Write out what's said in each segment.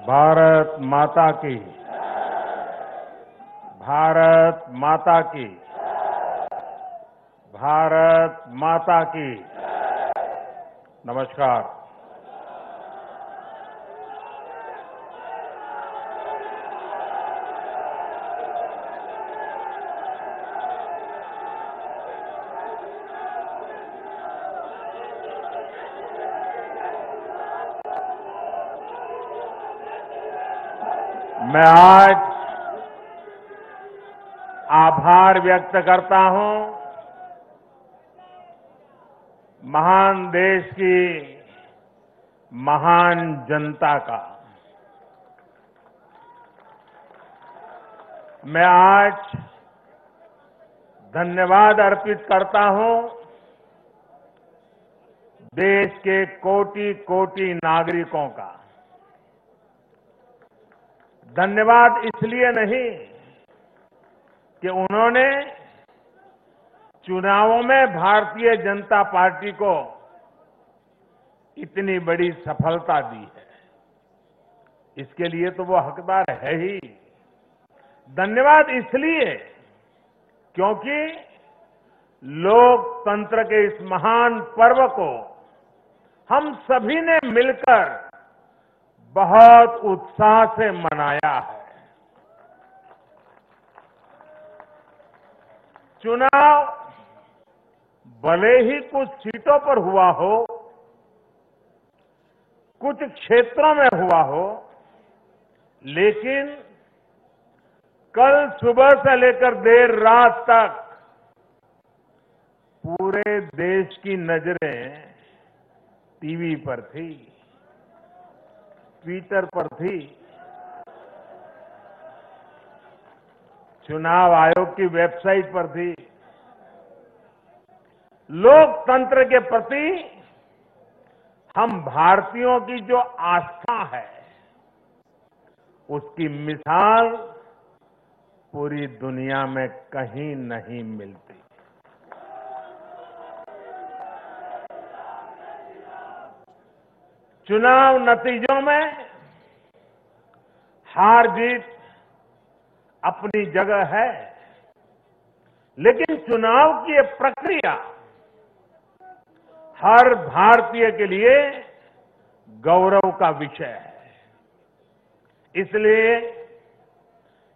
भारत माता की। भारत माता की। भारत माता की। नमस्कार। मैं आज आभार व्यक्त करता हूं महान देश की महान जनता का। मैं आज धन्यवाद अर्पित करता हूं देश के कोटि कोटि नागरिकों का। धन्यवाद इसलिए नहीं कि उन्होंने चुनावों में भारतीय जनता पार्टी को इतनी बड़ी सफलता दी है, इसके लिए तो वो हकदार है ही। धन्यवाद इसलिए क्योंकि लोकतंत्र के इस महान पर्व को हम सभी ने मिलकर बहुत उत्साह से मनाया है। चुनाव भले ही कुछ सीटों पर हुआ हो, कुछ क्षेत्रों में हुआ हो, लेकिन कल सुबह से लेकर देर रात तक पूरे देश की नजरें टीवी पर थी, ट्विटर पर थी, चुनाव आयोग की वेबसाइट पर थी। लोकतंत्र के प्रति हम भारतीयों की जो आस्था है, उसकी मिसाल पूरी दुनिया में कहीं नहीं मिलती। चुनाव नतीजों में हार जीत अपनी जगह है, लेकिन चुनाव की ये प्रक्रिया हर भारतीय के लिए गौरव का विषय है। इसलिए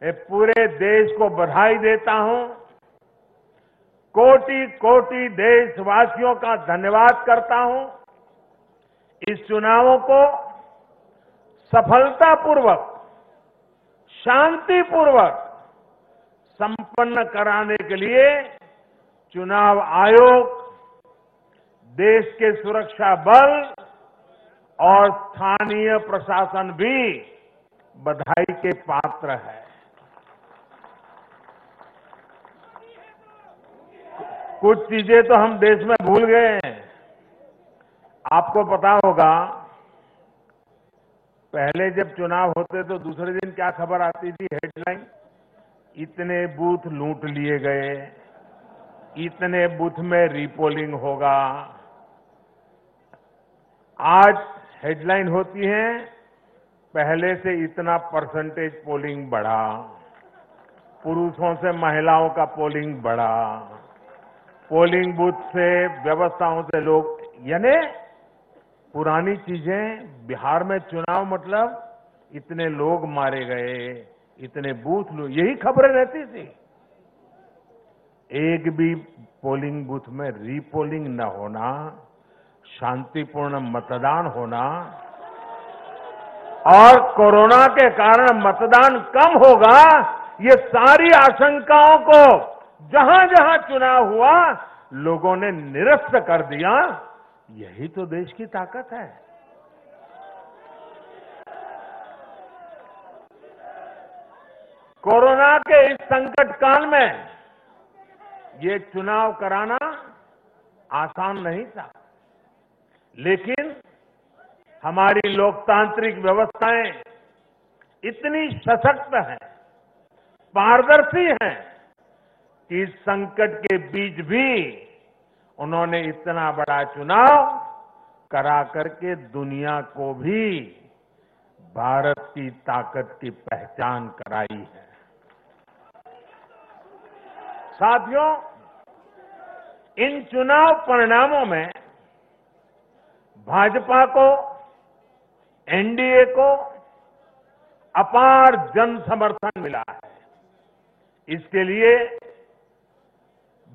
मैं पूरे देश को बधाई देता हूं, कोटि कोटि देशवासियों का धन्यवाद करता हूं। इस चुनावों को सफलतापूर्वक, शांतिपूर्वक संपन्न कराने के लिए चुनाव आयोग, देश के सुरक्षा बल और स्थानीय प्रशासन भी बधाई के पात्र है। कुछ चीजें तो हम देश में भूल गए हैं। आपको पता होगा, पहले जब चुनाव होते तो दूसरे दिन क्या खबर आती थी, हेडलाइन, इतने बूथ लूट लिए गए, इतने बूथ में रीपोलिंग होगा। आज हेडलाइन होती है, पहले से इतना परसेंटेज पोलिंग बढ़ा, पुरुषों से महिलाओं का पोलिंग बढ़ा, पोलिंग बूथ से व्यवस्थाओं से लोग, यानी पुरानी चीजें। बिहार में चुनाव मतलब इतने लोग मारे गए, इतने बूथ लोग, यही खबरें रहती थी। एक भी पोलिंग बूथ में रीपोलिंग न होना, शांतिपूर्ण मतदान होना, और कोरोना के कारण मतदान कम होगा, ये सारी आशंकाओं को जहां जहां चुनाव हुआ लोगों ने निरस्त कर दिया। यही तो देश की ताकत है। कोरोना के इस संकट काल में ये चुनाव कराना आसान नहीं था, लेकिन हमारी लोकतांत्रिक व्यवस्थाएं इतनी सशक्त हैं, पारदर्शी हैं कि इस संकट के बीच भी उन्होंने इतना बड़ा चुनाव करा करके दुनिया को भी भारत की ताकत की पहचान कराई है। साथियों, इन चुनाव परिणामों में भाजपा को, एनडीए को अपार जन समर्थन मिला है। इसके लिए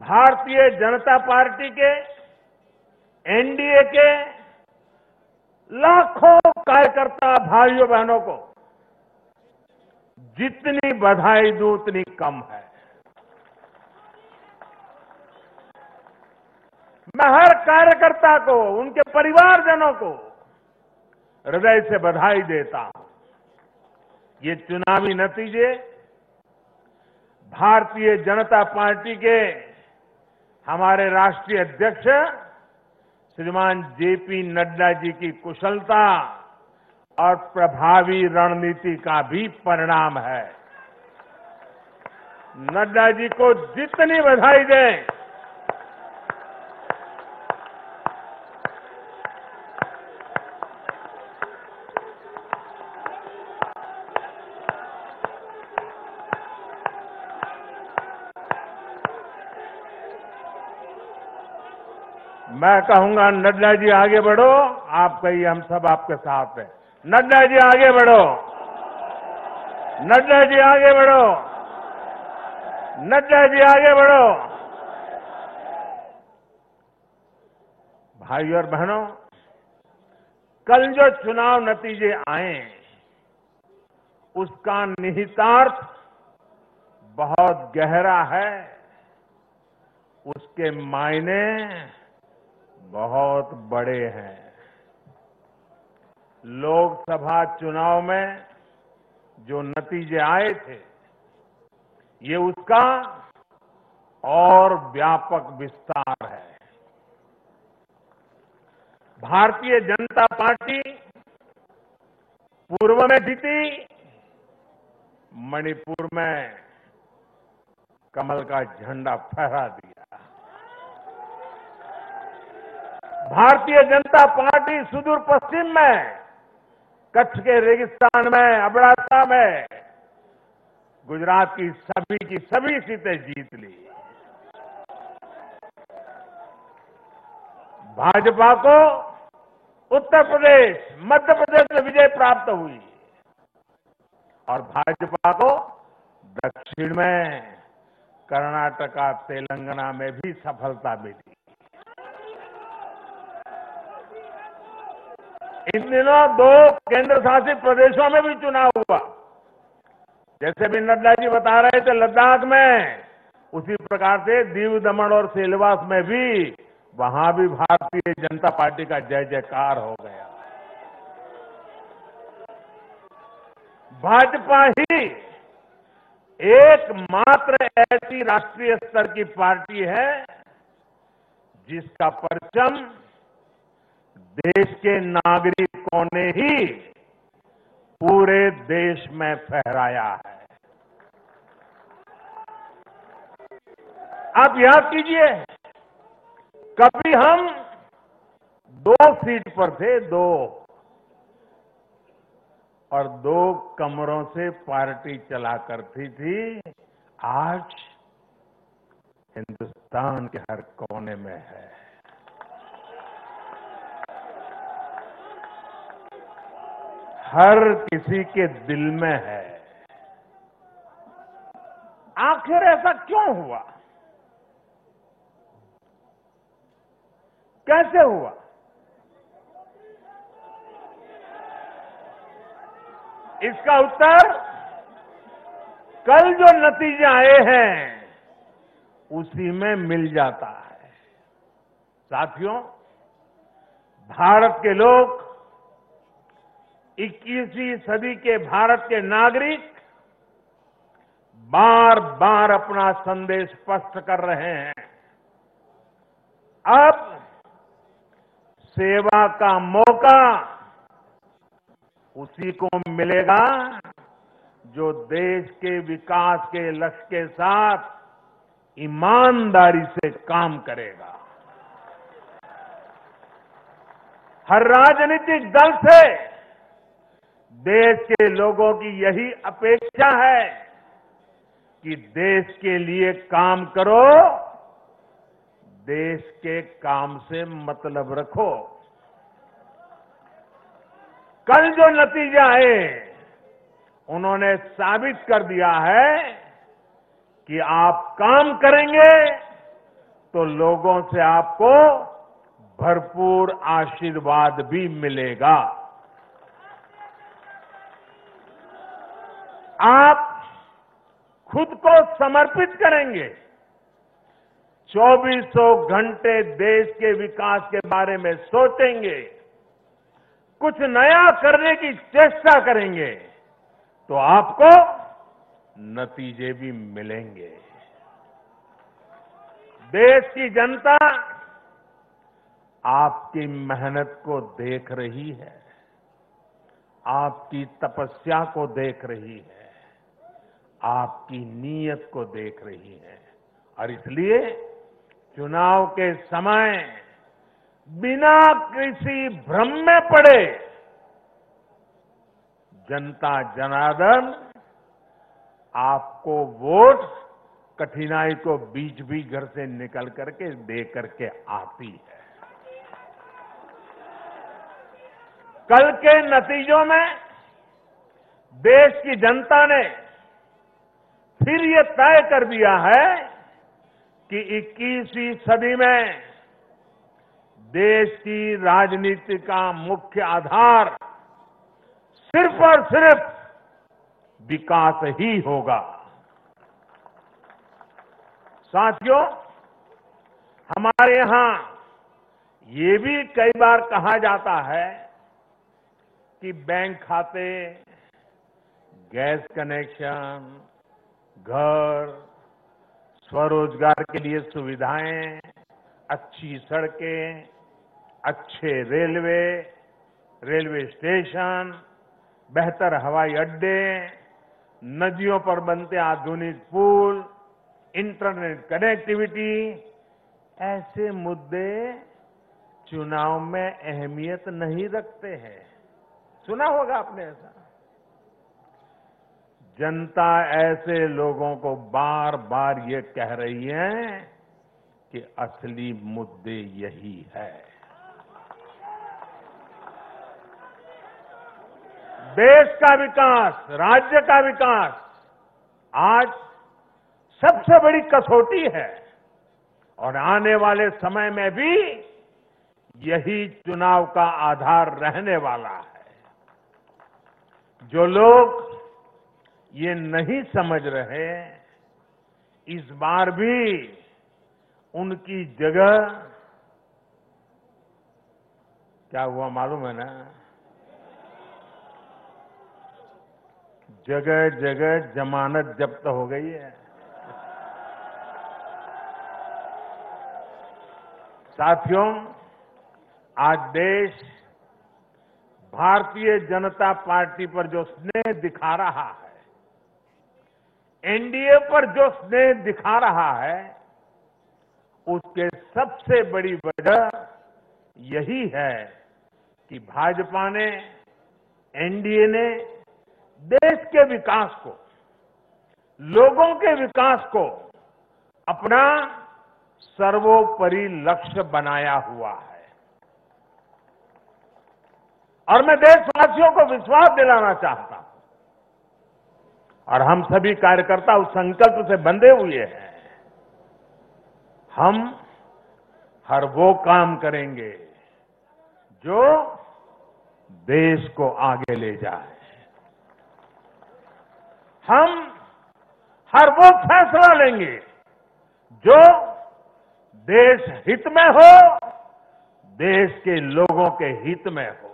भारतीय जनता पार्टी के, एनडीए के लाखों कार्यकर्ता भाइयों बहनों को जितनी बधाई दूं उतनी कम है। मैं हर कार्यकर्ता को, उनके परिवारजनों को हृदय से बधाई देता हूं। ये चुनावी नतीजे भारतीय जनता पार्टी के हमारे राष्ट्रीय अध्यक्ष श्रीमान जेपी नड्डा जी की कुशलता और प्रभावी रणनीति का भी परिणाम है। नड्डा जी को जितनी बधाई दें, मैं कहूंगा नड्डा जी आगे बढ़ो, आप कहिए हम सब आपके साथ हैं। नड्डा जी आगे बढ़ो, नड्डा जी आगे बढ़ो, नड्डा जी आगे बढ़ो। भाइयों और बहनों, कल जो चुनाव नतीजे आए उसका निहितार्थ बहुत गहरा है, उसके मायने बहुत बड़े हैं। लोकसभा चुनाव में जो नतीजे आए थे, ये उसका और व्यापक विस्तार है। भारतीय जनता पार्टी पूर्व में जीती, मणिपुर में कमल का झंडा फहरा दिया। भारतीय जनता पार्टी सुदूर पश्चिम में, कच्छ के रेगिस्तान में, अबडासा में गुजरात की सभी सीटें जीत ली। भाजपा को उत्तर प्रदेश, मध्य प्रदेश में विजय प्राप्त हुई और भाजपा को दक्षिण में कर्नाटका, तेलंगाना में भी सफलता मिली। इन दिनों 2 केंद्र शासित प्रदेशों में भी चुनाव हुआ। जैसे भी नड्डा जी बता रहे थे लद्दाख में, उसी प्रकार से दीव, दमन और सेल्वास में भी, वहां भी भारतीय जनता पार्टी का जय जयकार हो गया। भाजपा ही एकमात्र ऐसी राष्ट्रीय स्तर की पार्टी है जिसका परचम देश के नागरिकों ने ही पूरे देश में फहराया है। आप याद कीजिए, कभी हम 2 सीट पर थे, 2 और 2 कमरों से पार्टी चला करती थी। आज हिंदुस्तान के हर कोने में है। हर किसी के दिल में है। आखिर ऐसा क्यों हुआ? कैसे हुआ? इसका उत्तर कल जो नतीजे आए हैं उसी में मिल जाता है। साथियों, भारत के लोग, 21वीं सदी के भारत के नागरिक बार बार अपना संदेश स्पष्ट कर रहे हैं। अब सेवा का मौका उसी को मिलेगा जो देश के विकास के लक्ष्य के साथ ईमानदारी से काम करेगा। हर राजनीतिक दल से देश के लोगों की यही अपेक्षा है कि देश के लिए काम करो, देश के काम से मतलब रखो। कल जो नतीजे आए उन्होंने साबित कर दिया है कि आप काम करेंगे तो लोगों से आपको भरपूर आशीर्वाद भी मिलेगा। आप खुद को समर्पित करेंगे, 24 घंटे देश के विकास के बारे में सोचेंगे, कुछ नया करने की चेष्टा करेंगे तो आपको नतीजे भी मिलेंगे। देश की जनता आपकी मेहनत को देख रही है, आपकी तपस्या को देख रही है, आपकी नीयत को देख रही है और इसलिए चुनाव के समय बिना किसी भ्रम में पड़े जनता जनार्दन आपको वोट कठिनाई को बीच भी घर से निकल करके दे करके आती है। कल के नतीजों में देश की जनता ने फिर ये तय कर दिया है कि 21वीं सदी में देश की राजनीति का मुख्य आधार सिर्फ और सिर्फ विकास ही होगा। साथियों, हमारे यहां ये भी कई बार कहा जाता है कि बैंक खाते, गैस कनेक्शन, घर, स्वरोजगार के लिए सुविधाएं, अच्छी सड़कें, अच्छे रेलवे स्टेशन, बेहतर हवाई अड्डे, नदियों पर बनते आधुनिक पुल, इंटरनेट कनेक्टिविटी, ऐसे मुद्दे चुनाव में अहमियत नहीं रखते हैं। सुना होगा आपने ऐसा। जनता ऐसे लोगों को बार बार ये कह रही है कि असली मुद्दे यही है। देश का विकास, राज्य का विकास आज सबसे बड़ी कसौटी है और आने वाले समय में भी यही चुनाव का आधार रहने वाला है। जो लोग ये नहीं समझ रहे, इस बार भी उनकी जगह क्या हुआ मालूम है ना? जगह जगह जमानत जब्त हो गई है। साथियों, आज देश भारतीय जनता पार्टी पर जो स्नेह दिखा रहा है, एनडीए पर जो स्नेह दिखा रहा है, उसके सबसे बड़ी वजह यही है कि भाजपा ने, एनडीए ने देश के विकास को, लोगों के विकास को अपना सर्वोपरि लक्ष्य बनाया हुआ है। और मैं देशवासियों को विश्वास दिलाना चाहता हूं और हम सभी कार्यकर्ता उस संकल्प से बंधे हुए हैं। हम हर वो काम करेंगे जो देश को आगे ले जाए। हम हर वो फैसला लेंगे जो देश हित में हो, देश के लोगों के हित में हो।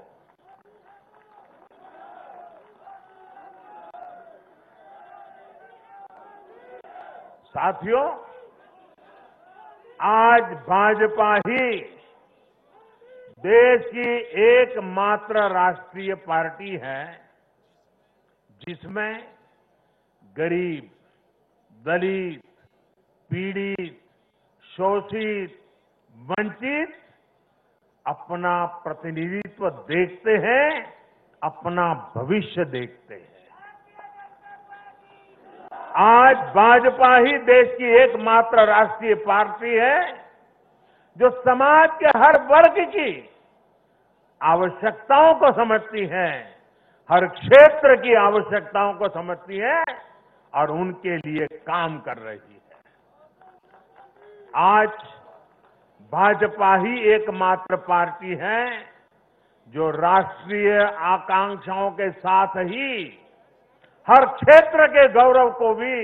साथियों, आज भाजपा ही देश की एकमात्र राष्ट्रीय पार्टी है जिसमें गरीब, दलित, पीड़ित, शोषित, वंचित अपना प्रतिनिधित्व देखते हैं अपना भविष्य देखते हैं। आज भाजपा ही देश की एकमात्र राष्ट्रीय पार्टी है जो समाज के हर वर्ग की आवश्यकताओं को समझती है, हर क्षेत्र की आवश्यकताओं को समझती है और उनके लिए काम कर रही है। आज भाजपा ही एकमात्र पार्टी है जो राष्ट्रीय आकांक्षाओं के साथ ही हर क्षेत्र के गौरव को भी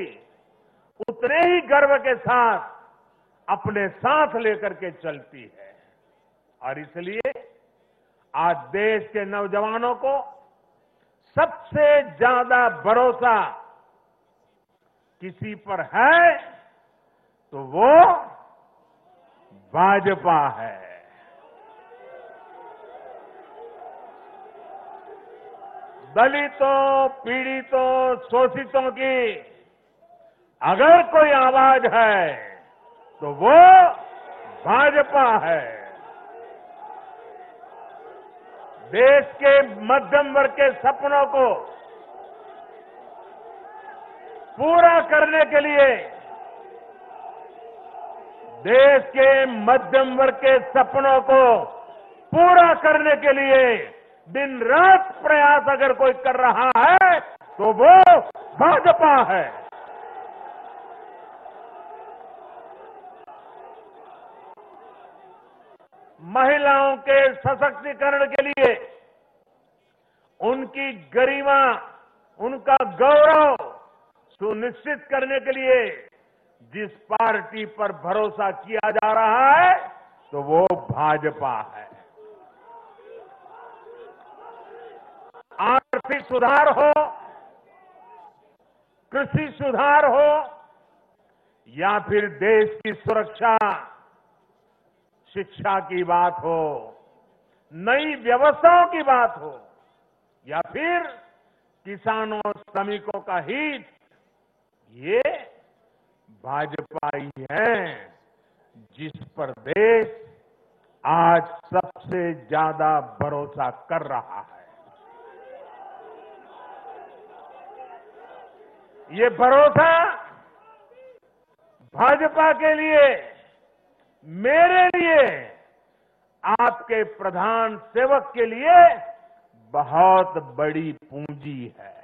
उतने ही गर्व के साथ अपने साथ लेकर के चलती है। और इसलिए आज देश के नौजवानों को सबसे ज्यादा भरोसा किसी पर है तो वो भाजपा है। दलितों, पीड़ितों, शोषितों की अगर कोई आवाज है तो वो भाजपा है। देश के मध्यम वर्ग के सपनों को पूरा करने के लिए, देश के मध्यम वर्ग के सपनों को पूरा करने के लिए दिन रात प्रयास अगर कोई कर रहा है तो वो भाजपा है। महिलाओं के सशक्तिकरण के लिए, उनकी गरिमा, उनका गौरव सुनिश्चित करने के लिए जिस पार्टी पर भरोसा किया जा रहा है तो वो भाजपा है। आर्थिक सुधार हो, कृषि सुधार हो या फिर देश की सुरक्षा, शिक्षा की बात हो, नई व्यवस्थाओं की बात हो या फिर किसानों, श्रमिकों का हित, ये भाजपा ही है जिस पर देश आज सबसे ज्यादा भरोसा कर रहा है। ये भरोसा भाजपा के लिए, मेरे लिए, आपके प्रधान सेवक के लिए बहुत बड़ी पूंजी है।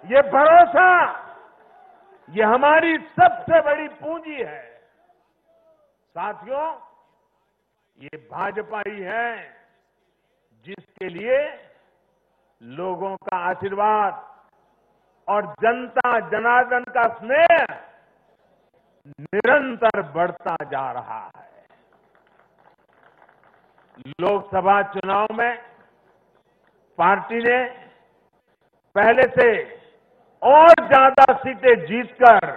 ये भरोसा, ये हमारी सबसे बड़ी पूंजी है। साथियों, ये भाजपा ही है जिसके लिए लोगों का आशीर्वाद और जनता जनार्दन का स्नेह निरंतर बढ़ता जा रहा है। लोकसभा चुनाव में पार्टी ने पहले से और ज्यादा सीटें जीतकर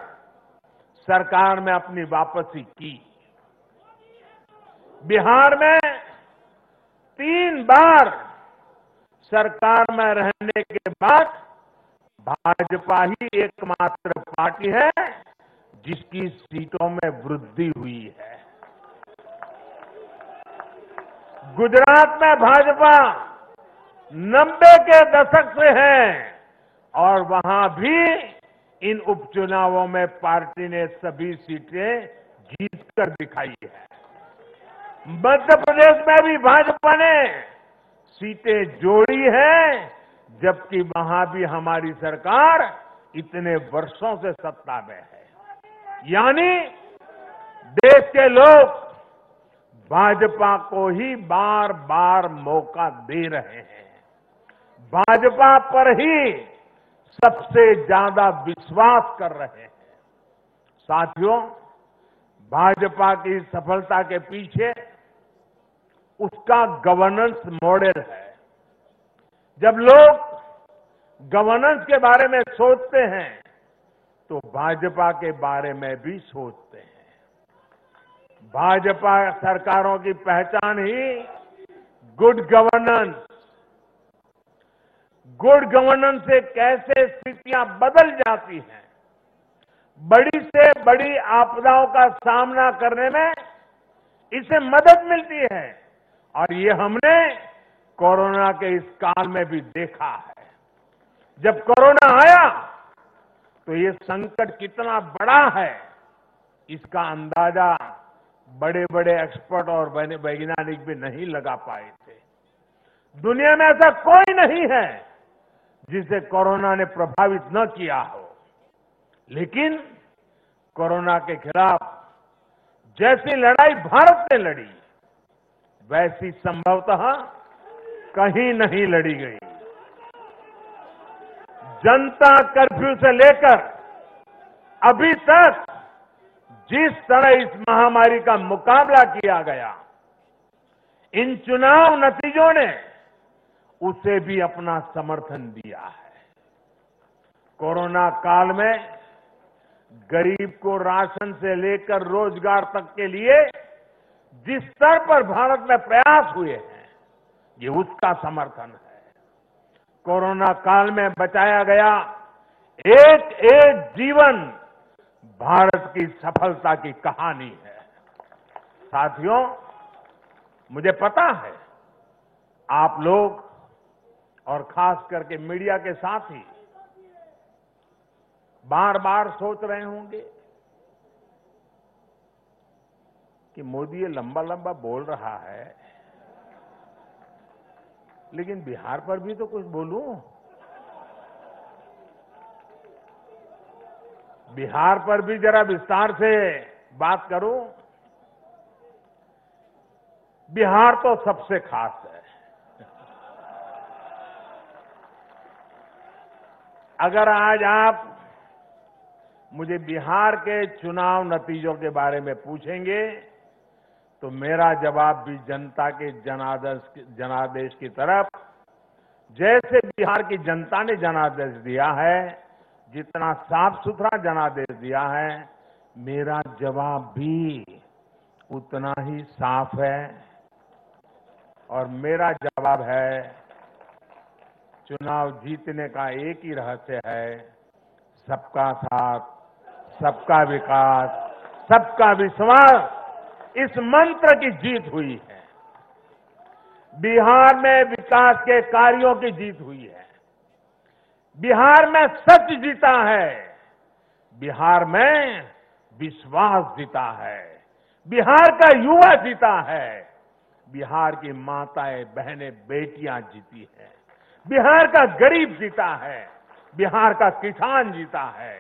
सरकार में अपनी वापसी की। बिहार में 3 बार सरकार में रहने के बाद भाजपा ही एकमात्र पार्टी है जिसकी सीटों में वृद्धि हुई है। गुजरात में भाजपा 90 के दशक से है और वहां भी इन उपचुनावों में पार्टी ने सभी सीटें जीतकर दिखाई है। मध्य प्रदेश में भी भाजपा ने सीटें जोड़ी है, जबकि वहां भी हमारी सरकार इतने वर्षों से सत्ता में है। यानी देश के लोग भाजपा को ही बार बार मौका दे रहे हैं। भाजपा पर ही सबसे ज्यादा विश्वास कर रहे हैं। साथियों, भाजपा की सफलता के पीछे उसका गवर्नेंस मॉडल है। जब लोग गवर्नेंस के बारे में सोचते हैं तो भाजपा के बारे में भी सोचते हैं। भाजपा सरकारों की पहचान ही गुड गवर्नेंस। गुड गवर्नेंस से कैसे स्थितियां बदल जाती हैं, बड़ी से बड़ी आपदाओं का सामना करने में इसे मदद मिलती है। और ये हमने कोरोना के इस काल में भी देखा है। जब कोरोना आया तो ये संकट कितना बड़ा है, इसका अंदाजा बड़े बड़े एक्सपर्ट और वैज्ञानिक भी नहीं लगा पाए थे। दुनिया में ऐसा कोई नहीं है जिसे कोरोना ने प्रभावित न किया हो, लेकिन कोरोना के खिलाफ जैसी लड़ाई भारत ने लड़ी, वैसी संभवतः कहीं नहीं लड़ी गई। जनता कर्फ्यू से लेकर अभी तक जिस तरह इस महामारी का मुकाबला किया गया, इन चुनाव नतीजों ने उसे भी अपना समर्थन दिया है। कोरोना काल में गरीब को राशन से लेकर रोजगार तक के लिए जिस स्तर पर भारत में प्रयास हुए हैं, ये उसका समर्थन है। कोरोना काल में बचाया गया एक एक जीवन भारत की सफलता की कहानी है। साथियों, मुझे पता है आप लोग और खास करके मीडिया के साथी बार बार सोच रहे होंगे कि मोदी ये लंबा लंबा बोल रहा है, लेकिन बिहार पर भी तो कुछ बोलूं। बिहार पर भी जरा विस्तार से बात करूं। बिहार तो सबसे खास है। अगर आज आप मुझे बिहार के चुनाव नतीजों के बारे में पूछेंगे तो मेरा जवाब भी जनता के जनादेश की तरफ, जैसे बिहार की जनता ने जनादेश दिया है, जितना साफ सुथरा जनादेश दिया है, मेरा जवाब भी उतना ही साफ है। और मेरा जवाब है, चुनाव जीतने का एक ही रहस्य है, सबका साथ, सबका विकास, सबका विश्वास। इस मंत्र की जीत हुई है। बिहार में विकास के कार्यों की जीत हुई है। बिहार में सच जीता है। बिहार में विश्वास जीता है। बिहार का युवा जीता है। बिहार की माताएं, बहनें, बेटियां जीती हैं। बिहार का गरीब जीता है। बिहार का किसान जीता है।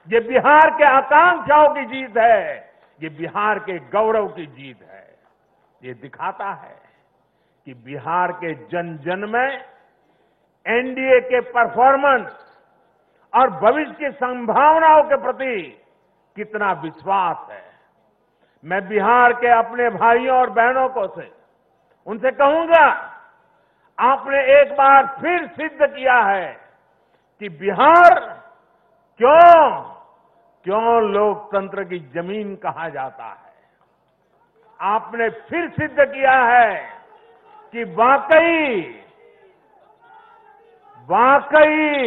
ये बिहार के आकांक्षाओं की जीत है। ये बिहार के गौरव की जीत है। ये दिखाता है कि बिहार के जन जन में एनडीए के परफॉर्मेंस और भविष्य की संभावनाओं के प्रति कितना विश्वास है। मैं बिहार के अपने भाइयों और बहनों को से उनसे कहूंगा, आपने एक बार फिर सिद्ध किया है कि बिहार क्यों लोकतंत्र की जमीन कहा जाता है। आपने फिर सिद्ध किया है कि वाकई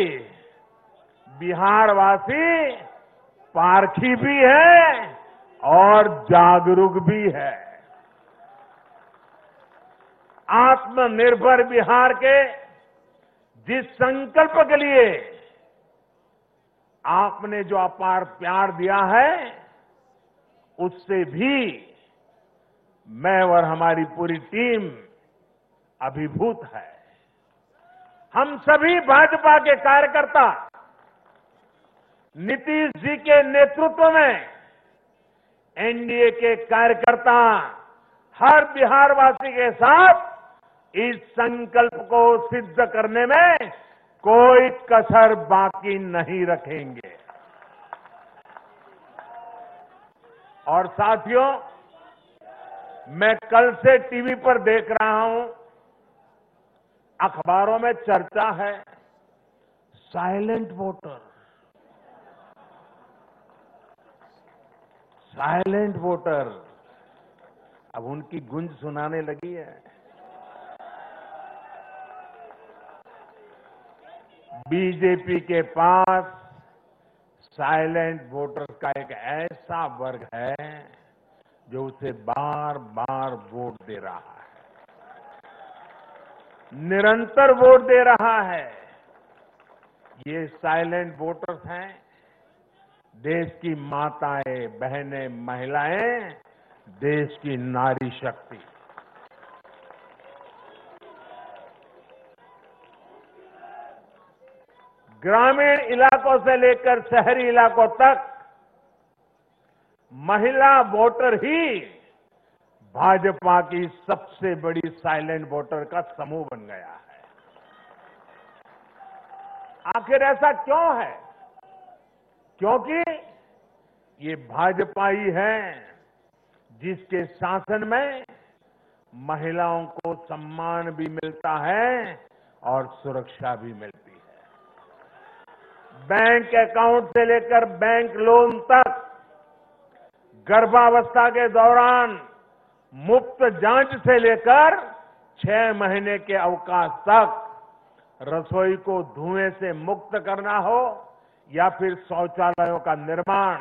बिहारवासी पारखी भी है और जागरूक भी है। आत्मनिर्भर बिहार के जिस संकल्प के लिए आपने जो अपार प्यार दिया है, उससे भी मैं और हमारी पूरी टीम अभिभूत है। हम सभी भाजपा के कार्यकर्ता नीतीश जी के नेतृत्व में एनडीए के कार्यकर्ता हर बिहारवासी के साथ इस संकल्प को सिद्ध करने में कोई कसर बाकी नहीं रखेंगे। और साथियों, मैं कल से टीवी पर देख रहा हूं, अखबारों में चर्चा है साइलेंट वोटर। साइलेंट वोटर अब उनकी गूंज सुनाने लगी है। बीजेपी के पास साइलेंट वोटर का एक ऐसा वर्ग है जो उसे बार बार वोट दे रहा है। निरंतर वोट दे रहा है, ये साइलेंट वोटर्स हैं। देश की माताएं, बहनें, महिलाएं, देश की नारी शक्ति। ग्रामीण इलाकों से लेकर शहरी इलाकों तक महिला वोटर ही भाजपा की सबसे बड़ी साइलेंट वोटर का समूह बन गया है। आखिर ऐसा क्यों है? क्योंकि ये भाजपा ही है जिसके शासन में महिलाओं को सम्मान भी मिलता है और सुरक्षा भी मिलती है। बैंक अकाउंट से लेकर बैंक लोन तक, गर्भावस्था के दौरान मुफ्त जांच से लेकर 6 महीने के अवकाश तक, रसोई को धुएं से मुक्त करना हो या फिर शौचालयों का निर्माण,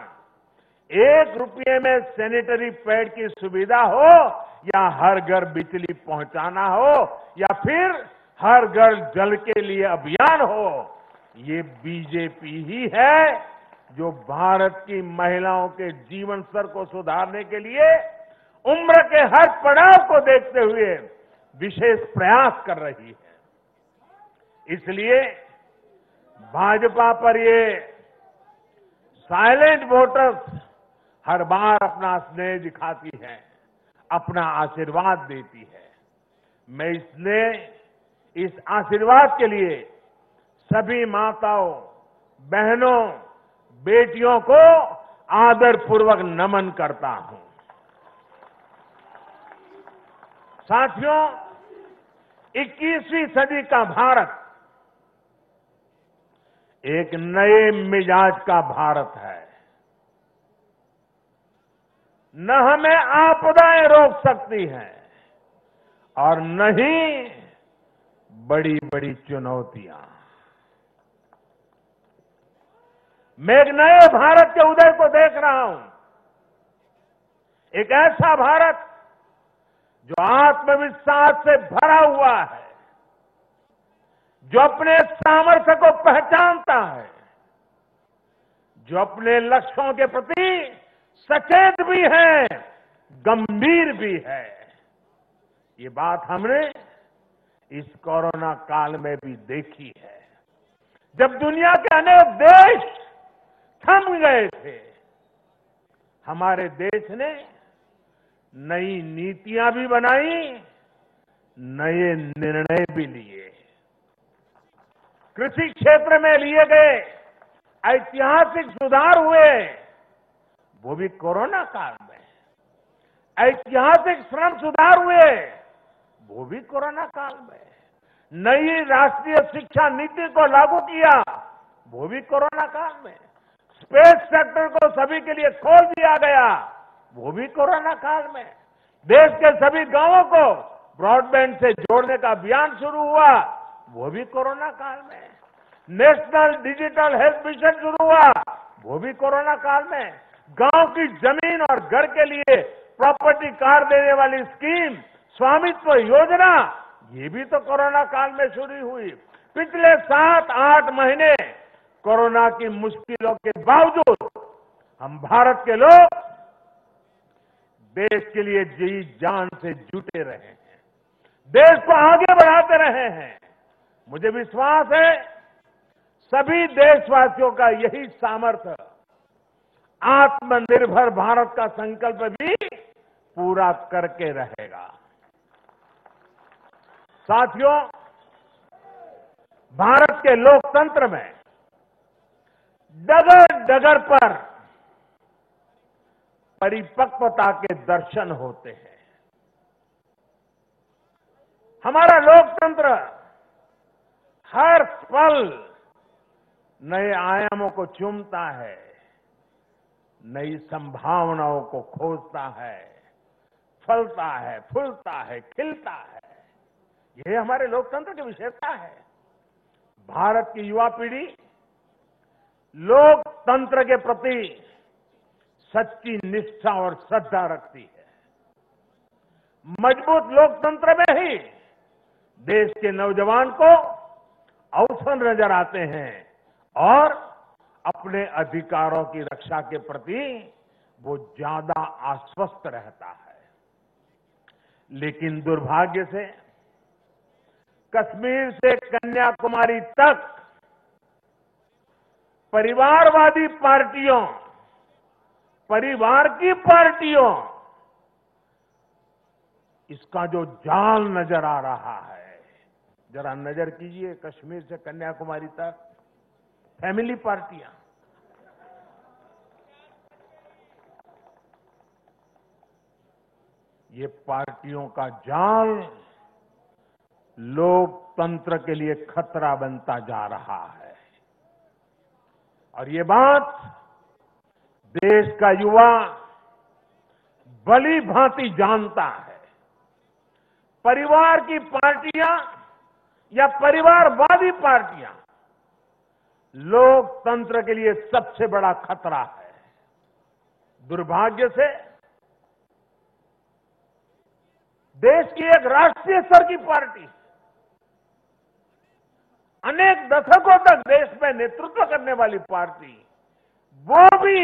1 रुपये में सैनिटरी पैड की सुविधा हो या हर घर बिजली पहुंचाना हो या फिर हर घर जल के लिए अभियान हो, ये बीजेपी ही है जो भारत की महिलाओं के जीवन स्तर को सुधारने के लिए उम्र के हर पड़ाव को देखते हुए विशेष प्रयास कर रही है। इसलिए भाजपा पर ये साइलेंट वोटर्स हर बार अपना स्नेह दिखाती है, अपना आशीर्वाद देती है। मैं इस आशीर्वाद के लिए सभी माताओं, बहनों, बेटियों को आदरपूर्वक नमन करता हूं। साथियों, 21वीं सदी का भारत एक नए मिजाज का भारत है। न हमें आपदाएं रोक सकती हैं और न ही बड़ी बड़ी चुनौतियां। मैं एक नए भारत के उदय को देख रहा हूं, एक ऐसा भारत जो आत्मविश्वास से भरा हुआ है, जो अपने सामर्थ्य को पहचानता है, जो अपने लक्ष्यों के प्रति सचेत भी है, गंभीर भी है। ये बात हमने इस कोरोना काल में भी देखी है, जब दुनिया के अनेक देश थम गए थे। हमारे देश ने नई नीतियां भी बनाई, नए निर्णय भी लिए। कृषि क्षेत्र में लिए गए ऐतिहासिक सुधार हुए, वो भी कोरोना काल में। ऐतिहासिक श्रम सुधार हुए, वो भी कोरोना काल में। नई राष्ट्रीय शिक्षा नीति को लागू किया, वो भी कोरोना काल में। स्पेस सेक्टर को सभी के लिए खोल दिया गया, वो भी कोरोना काल में। देश के सभी गांवों को ब्रॉडबैंड से जोड़ने का अभियान शुरू हुआ, वो भी कोरोना काल में। नेशनल डिजिटल हेल्थ मिशन शुरू हुआ, वो भी कोरोना काल में। गांव की जमीन और घर के लिए प्रॉपर्टी कार्ड देने वाली स्कीम, स्वामित्व योजना, ये भी तो कोरोना काल में शुरू हुई। पिछले 7-8 महीने कोरोना की मुश्किलों के बावजूद हम भारत के लोग देश के लिए जी जान से जुटे रहे हैं, देश को आगे बढ़ाते रहे हैं। मुझे विश्वास है सभी देशवासियों का यही सामर्थ्य आत्मनिर्भर भारत का संकल्प भी पूरा करके रहेगा। साथियों, भारत के लोकतंत्र में डगर डगर पर परिपक्वता के दर्शन होते हैं। हमारा लोकतंत्र हर पल नए आयामों को चूमता है, नई संभावनाओं को खोजता है, फलता है, फूलता है, खिलता है। यह हमारे लोकतंत्र की विशेषता है। भारत की युवा पीढ़ी लोकतंत्र के प्रति सच्ची निष्ठा और श्रद्धा रखती है। मजबूत लोकतंत्र में ही देश के नौजवान को अवसर नजर आते हैं और अपने अधिकारों की रक्षा के प्रति वो ज्यादा आश्वस्त रहता है। लेकिन दुर्भाग्य से कश्मीर से कन्याकुमारी तक परिवारवादी पार्टियों, परिवार की पार्टियों, इसका जो जाल नजर आ रहा है, जरा नजर कीजिए कश्मीर से कन्याकुमारी तक फैमिली पार्टियां, ये पार्टियों का जाल लोकतंत्र के लिए खतरा बनता जा रहा है। और ये बात देश का युवा भली भांति जानता है। परिवार की पार्टियां या परिवारवादी पार्टियां लोकतंत्र के लिए सबसे बड़ा खतरा है। दुर्भाग्य से देश की एक राष्ट्रीय स्तर की पार्टी अनेक दशकों तक देश में नेतृत्व करने वाली पार्टी, वो भी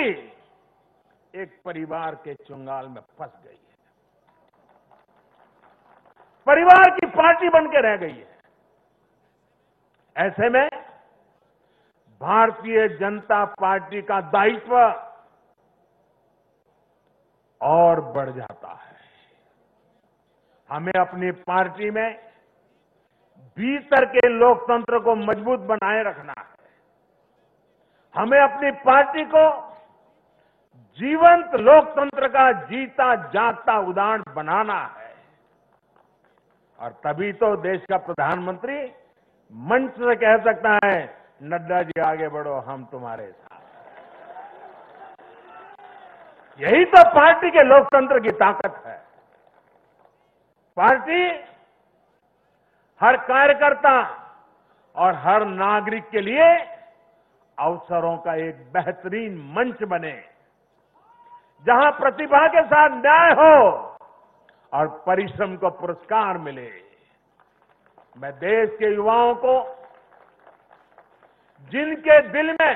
एक परिवार के चुंगाल में फंस गई है, परिवार की पार्टी बन के रह गई है। ऐसे में भारतीय जनता पार्टी का दायित्व और बढ़ जाता है। हमें अपनी पार्टी में भीतर के लोकतंत्र को मजबूत बनाए रखना है। हमें अपनी पार्टी को जीवंत लोकतंत्र का जीता जागता उदाहरण बनाना है। और तभी तो देश का प्रधानमंत्री मंच से कह सकता है, नड्डा जी आगे बढ़ो, हम तुम्हारे साथ। यही तो पार्टी के लोकतंत्र की ताकत है। पार्टी हर कार्यकर्ता और हर नागरिक के लिए अवसरों का एक बेहतरीन मंच बने, जहां प्रतिभा के साथ न्याय हो और परिश्रम को पुरस्कार मिले। मैं देश के युवाओं को, जिनके दिल में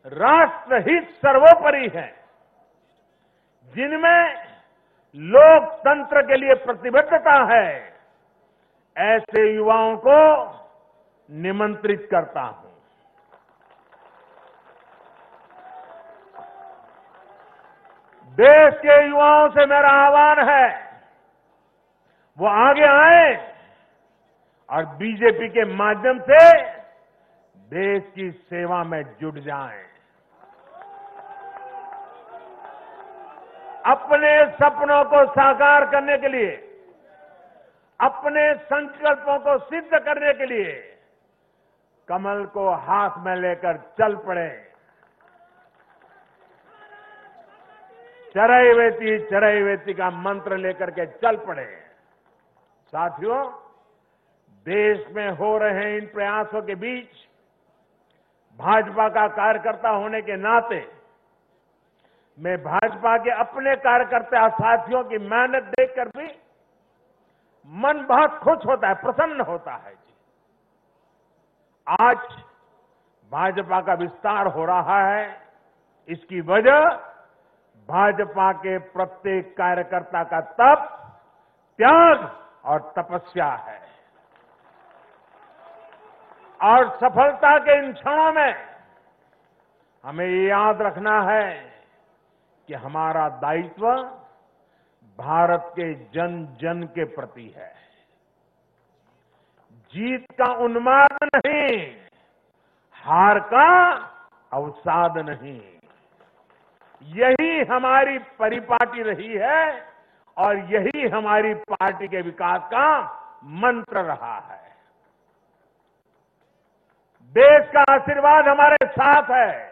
राष्ट्रहित सर्वोपरि है, जिनमें लोकतंत्र के लिए प्रतिबद्धता है, ऐसे युवाओं को निमंत्रित करता हूं। देश के युवाओं से मेरा आह्वान है, वो आगे आए और बीजेपी के माध्यम से देश की सेवा में जुट जाएं। अपने सपनों को साकार करने के लिए, अपने संकल्पों को सिद्ध करने के लिए कमल को हाथ में लेकर चल पड़े। चरैवेति का मंत्र लेकर के चल पड़े। साथियों, देश में हो रहे इन प्रयासों के बीच भाजपा का कार्यकर्ता होने के नाते मैं भाजपा के अपने कार्यकर्ता साथियों की मेहनत देखकर भी मन बहुत खुश होता है, प्रसन्न होता है जी। आज भाजपा का विस्तार हो रहा है, इसकी वजह भाजपा के प्रत्येक कार्यकर्ता का तप, त्याग और तपस्या है। और सफलता के इन क्षणों में हमें ये याद रखना है कि हमारा दायित्व भारत के जन जन के प्रति है। जीत का उन्माद नहीं, हार का अवसाद नहीं। यही हमारी परिपाटी रही है और यही हमारी पार्टी के विकास का मंत्र रहा है। देश का आशीर्वाद हमारे साथ है।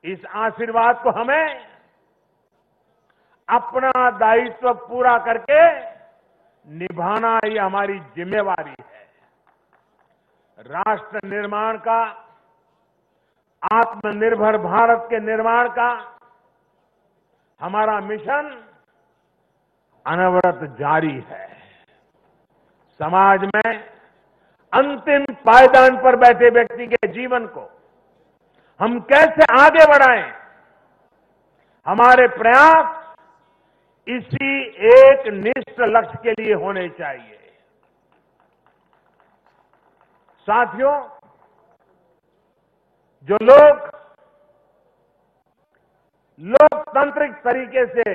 इस आशीर्वाद को हमें अपना दायित्व पूरा करके निभाना ही हमारी जिम्मेवारी है। राष्ट्र निर्माण का, आत्मनिर्भर भारत के निर्माण का हमारा मिशन अनवरत जारी है। समाज में अंतिम पायदान पर बैठे व्यक्ति के जीवन को हम कैसे आगे बढ़ाएं, हमारे प्रयास इसी एक निष्ठ लक्ष्य के लिए होने चाहिए। साथियों, जो लोग लोकतांत्रिक तरीके से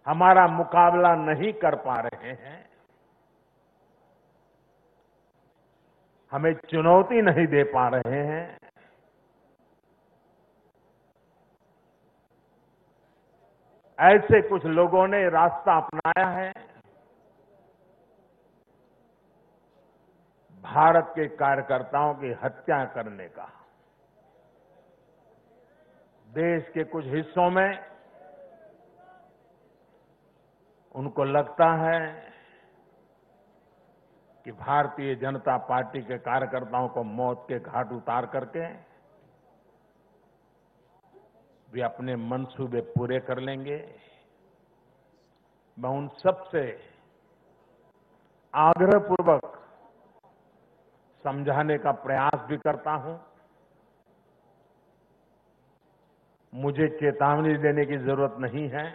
हमारा मुकाबला नहीं कर पा रहे हैं, हमें चुनौती नहीं दे पा रहे हैं, ऐसे कुछ लोगों ने रास्ता अपनाया है भारत के कार्यकर्ताओं की हत्या करने का। देश के कुछ हिस्सों में उनको लगता है कि भारतीय जनता पार्टी के कार्यकर्ताओं को मौत के घाट उतार करके वे अपने मंसूबे पूरे कर लेंगे। मैं उन सबसे आग्रहपूर्वक समझाने का प्रयास भी करता हूं। मुझे चेतावनी देने की जरूरत नहीं है,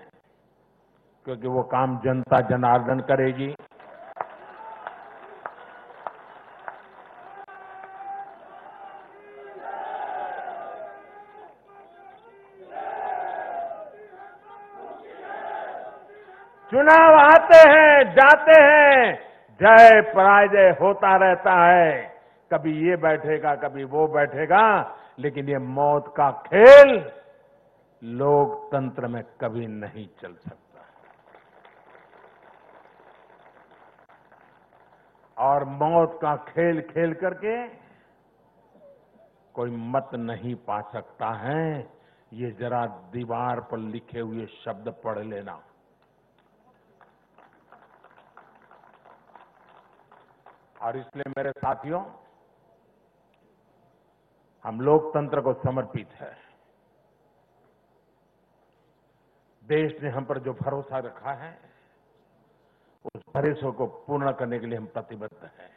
क्योंकि वो काम जनता जनार्दन करेगी। चुनाव आते हैं, जाते हैं, जय पराजय होता रहता है। कभी ये बैठेगा, कभी वो बैठेगा, लेकिन ये मौत का खेल लोकतंत्र में कभी नहीं चल सकता। और मौत का खेल खेल करके कोई मत नहीं पा सकता है। ये जरा दीवार पर लिखे हुए शब्द पढ़ लेना। और इसलिए मेरे साथियों, हम लोकतंत्र को समर्पित है। देश ने हम पर जो भरोसा रखा है, उस भरोसे को पूर्ण करने के लिए हम प्रतिबद्ध हैं।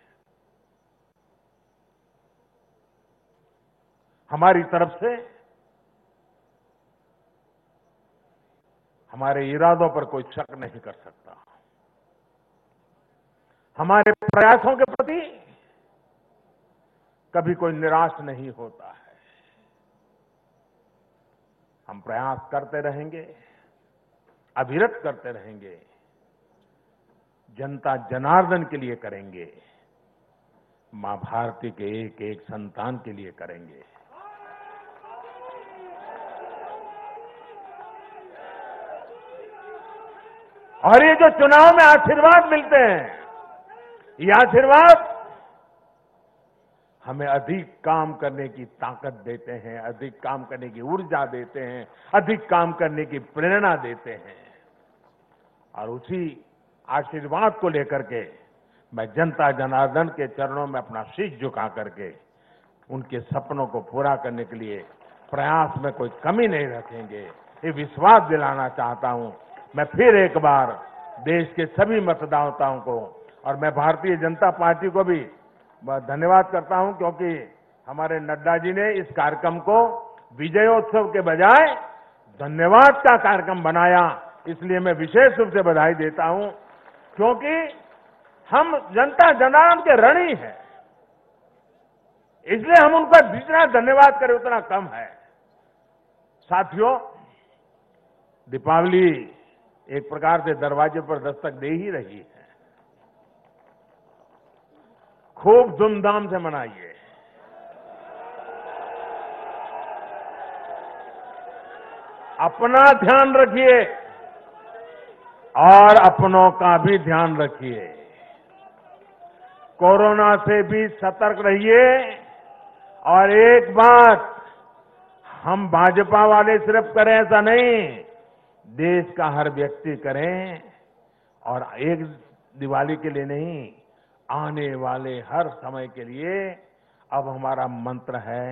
हमारी तरफ से हमारे इरादों पर कोई शक नहीं कर सकता। हमारे प्रयासों के प्रति कभी कोई निराश नहीं होता है। हम प्रयास करते रहेंगे, अविरत करते रहेंगे, जनता जनार्दन के लिए करेंगे, मां भारती के एक एक संतान के लिए करेंगे। और ये जो चुनाव में आशीर्वाद मिलते हैं, ये आशीर्वाद हमें अधिक काम करने की ताकत देते हैं, अधिक काम करने की ऊर्जा देते हैं, अधिक काम करने की प्रेरणा देते हैं। और उसी आशीर्वाद को लेकर के मैं जनता जनार्दन के चरणों में अपना शीश झुका करके उनके सपनों को पूरा करने के लिए प्रयास में कोई कमी नहीं रखेंगे, ये विश्वास दिलाना चाहता हूं। मैं फिर एक बार देश के सभी मतदाताओं को और मैं भारतीय जनता पार्टी को भी धन्यवाद करता हूं, क्योंकि हमारे नड्डा जी ने इस कार्यक्रम को विजयोत्सव के बजाय धन्यवाद का कार्यक्रम बनाया। इसलिए मैं विशेष रूप से बधाई देता हूं, क्योंकि हम जनता जनार्दन के ऋणी हैं। इसलिए हम उनका जितना धन्यवाद करें उतना कम है। साथियों, दीपावली एक प्रकार से दरवाजे पर दस्तक दे ही रही है। खूब धूमधाम से मनाइए। अपना ध्यान रखिए और अपनों का भी ध्यान रखिए। कोरोना से भी सतर्क रहिए। और एक बात हम भाजपा वाले सिर्फ करें ऐसा नहीं, देश का हर व्यक्ति करें। और एक दिवाली के लिए नहीं, आने वाले हर समय के लिए अब हमारा मंत्र है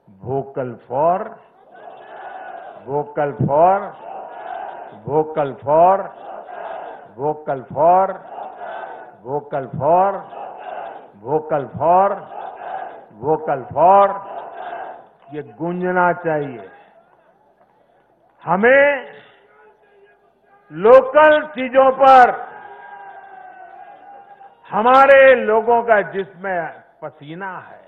vocal for vocal for vocal for vocal for vocal for vocal for ये गूंजना चाहिए। हमें लोकल चीजों पर हमारे लोगों का जिसमें पसीना है,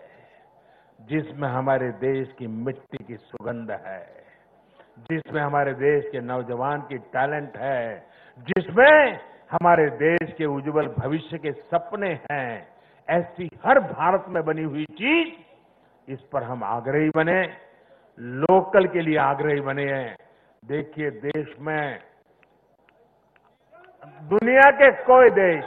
जिसमें हमारे देश की मिट्टी की सुगंध है, जिसमें हमारे देश के नौजवान की टैलेंट है, जिसमें हमारे देश के उज्जवल भविष्य के सपने हैं, ऐसी हर भारत में बनी हुई चीज, इस पर हम आग्रही बने, लोकल के लिए आग्रही बने हैं। देखिए, देश में दुनिया के कोई देश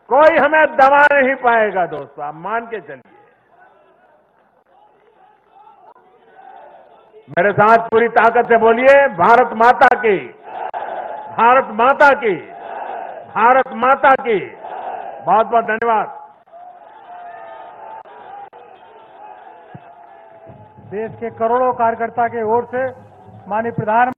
कोई हमें दबा नहीं पाएगा। दोस्तों, आप मान के चलिए। मेरे साथ पूरी ताकत से बोलिए, भारत माता की, भारत माता की, भारत माता की। बहुत बहुत धन्यवाद। देश के करोड़ों कार्यकर्ता के ओर से माननीय प्रधान